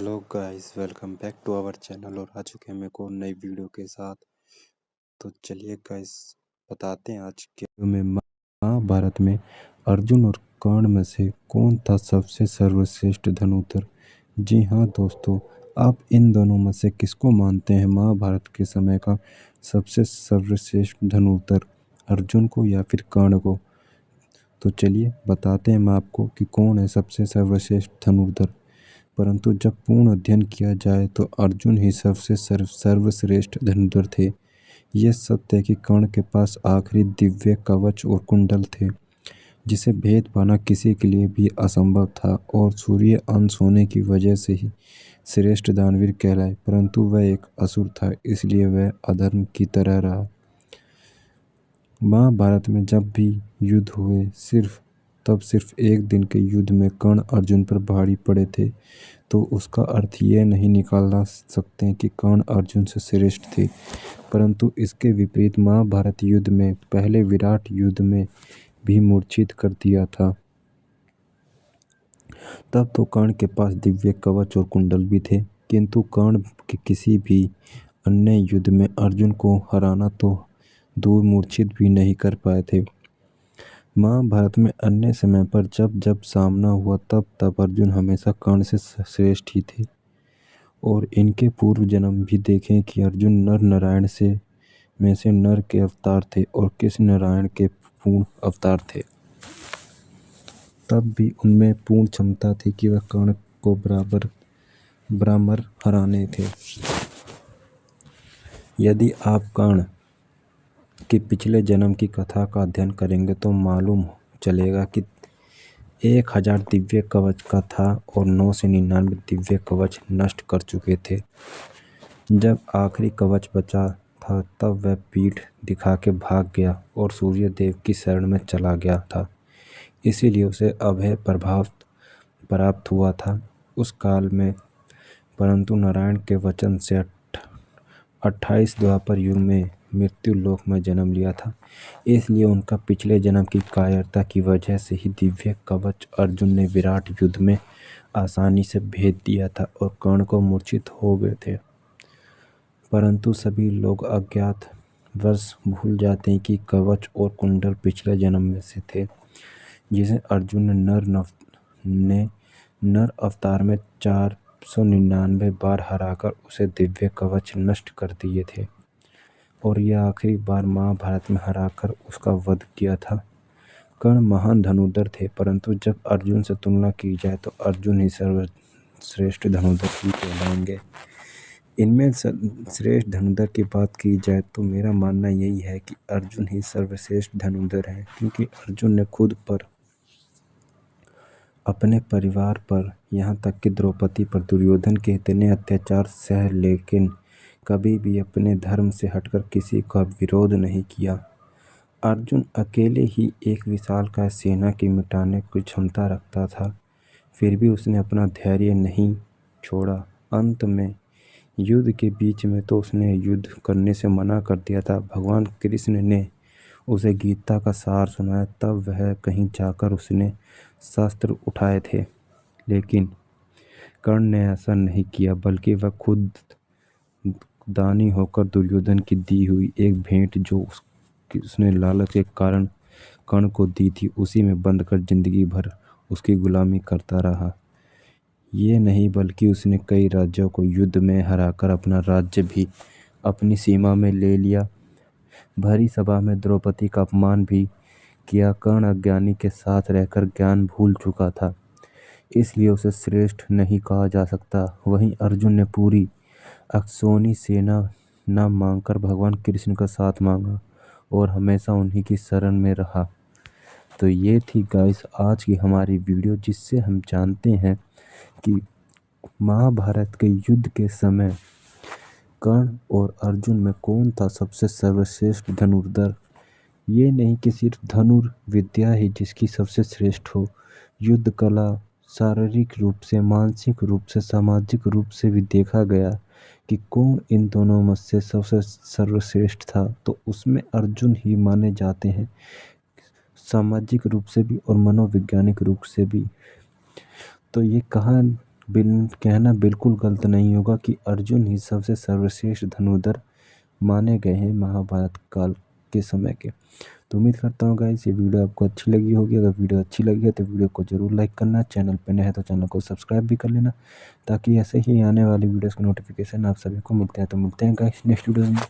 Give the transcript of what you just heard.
Hello guys, welcome back to our channel. और आ चुके हैं हम एक और नई वीडियो के साथ। तो चलिए गाइस, बताते हैं आज के वीडियो में महाभारत में अर्जुन और कर्ण में से कौन था सबसे सर्वश्रेष्ठ धनुर्धर। जी हाँ दोस्तों, आप इन दोनों में से किसको मानते हैं महाभारत के समय का सबसे सर्वश्रेष्ठ धनुर्धर, अर्जुन को या फिर कर्ण को। तो चलिए बताते हैं हम आपको कि कौन है सबसे सर्वश्रेष्ठ धनुर्धर। परंतु जब पूर्ण अध्ययन किया जाए तो अर्जुन ही सबसे सर्वश्रेष्ठ धनुर्धर थे। यह सत्य है कि कर्ण के पास आखिरी दिव्य कवच और कुंडल थे, जिसे भेद पाना किसी के लिए भी असंभव था, और सूर्य अंश होने की वजह से ही श्रेष्ठ दानवीर कहलाए। परंतु वह एक असुर था, इसलिए वह अधर्म की तरह रहा। महाभारत में जब भी युद्ध हुए सिर्फ एक दिन के युद्ध में कर्ण अर्जुन पर भारी पड़े थे, तो उसका अर्थ ये नहीं निकालना सकते कि कर्ण अर्जुन से श्रेष्ठ थे। परंतु इसके विपरीत महाभारत युद्ध में पहले विराट युद्ध में भी मूर्छित कर दिया था। तब तो कर्ण के पास दिव्य कवच और कुंडल भी थे, किंतु कर्ण के किसी भी अन्य युद्ध में अर्जुन को हराना तो दूर मूर्छित भी नहीं कर पाए थे। महाभारत में अन्य समय पर जब जब सामना हुआ तब तब अर्जुन हमेशा कर्ण से श्रेष्ठ ही थे। और इनके पूर्व जन्म भी देखें कि अर्जुन नर नारायण में से नर के अवतार थे और कृष्ण नारायण के पूर्ण अवतार थे। तब भी उनमें पूर्ण क्षमता थी कि वह कर्ण को बराबर हराने थे। यदि आप कर्ण की पिछले जन्म की कथा का अध्ययन करेंगे तो मालूम चलेगा कि 1000 दिव्य कवच का था और 999 दिव्य कवच नष्ट कर चुके थे। जब आखिरी कवच बचा था तब वह पीठ दिखा के भाग गया और सूर्य देव की शरण में चला गया था, इसीलिए उसे अभय प्रभाव प्राप्त हुआ था उस काल में। परंतु नारायण के वचन से 28 द्वापर युग में मृत्यु लोक में जन्म लिया था, इसलिए उनका पिछले जन्म की कायरता की वजह से ही दिव्य कवच अर्जुन ने विराट युद्ध में आसानी से भेद दिया था और कर्ण को मूर्छित हो गए थे। परंतु सभी लोग अज्ञात वश भूल जाते हैं कि कवच और कुंडल पिछले जन्म में से थे, जिसे अर्जुन ने नर अवतार में 499 बार हराकर उसे दिव्य कवच नष्ट कर दिए थे, और यह आखिरी बार महाभारत में हराकर उसका वध किया था। कर्ण महान धनुर्धर थे, परंतु जब अर्जुन से तुलना की जाए तो अर्जुन ही सर्वश्रेष्ठ धनुर्धर ही कहलाएंगे। इनमें श्रेष्ठ धनुर्धर की बात की जाए तो मेरा मानना यही है कि अर्जुन ही सर्वश्रेष्ठ धनुर्धर है, क्योंकि अर्जुन ने खुद पर, अपने परिवार पर, यहाँ तक कि द्रौपदी पर दुर्योधन के इतने अत्याचार सह लेकिन कभी भी अपने धर्म से हटकर किसी का विरोध नहीं किया। अर्जुन अकेले ही एक विशालकाय सेना की मिटाने की क्षमता रखता था, फिर भी उसने अपना धैर्य नहीं छोड़ा। अंत में युद्ध के बीच में तो उसने युद्ध करने से मना कर दिया था। भगवान कृष्ण ने उसे गीता का सार सुनाया, तब वह कहीं जाकर उसने शस्त्र उठाए थे, लेकिन कर्ण ने ऐसा नहीं किया, बल्कि वह खुद दानी होकर दुर्योधन की दी हुई एक भेंट जो उसने लालच के कारण कर्ण को दी थी, उसी में बंद कर जिंदगी भर उसकी गुलामी करता रहा। ये नहीं बल्कि उसने कई राज्यों को युद्ध में हराकर अपना राज्य भी अपनी सीमा में ले लिया। भरी सभा में द्रौपदी का अपमान भी किया। कर्ण अज्ञानी के साथ रहकर ज्ञान भूल चुका था, इसलिए उसे श्रेष्ठ नहीं कहा जा सकता। वहीं अर्जुन ने पूरी अक्षौनी सेना न मांगकर भगवान कृष्ण का साथ मांगा और हमेशा उन्हीं की शरण में रहा। तो ये थी गाइस आज की हमारी वीडियो, जिससे हम जानते हैं कि महाभारत के युद्ध के समय कर्ण और अर्जुन में कौन था सबसे सर्वश्रेष्ठ धनुर्धर। ये नहीं कि सिर्फ धनुर्विद्या ही जिसकी सबसे श्रेष्ठ हो, युद्ध कला शारीरिक रूप से, मानसिक रूप से, सामाजिक रूप से भी देखा गया कि कौन इन दोनों में से सबसे सर्वश्रेष्ठ था, तो उसमें अर्जुन ही माने जाते हैं, सामाजिक रूप से भी और मनोवैज्ञानिक रूप से भी। तो ये कहा कहना बिल्कुल गलत नहीं होगा कि अर्जुन ही सबसे सर्वश्रेष्ठ धनुर्धर माने गए हैं महाभारत काल के समय के। तो उम्मीद करता हूँ गाइस ये वीडियो आपको अच्छी लगी होगी। अगर वीडियो अच्छी लगी है तो वीडियो को जरूर लाइक करना, चैनल पे नए है तो चैनल को सब्सक्राइब भी कर लेना, ताकि ऐसे ही आने वाली वीडियोस की नोटिफिकेशन आप सभी को मिलते हैं। तो मिलते हैं गाइस नेक्स्ट वीडियो में।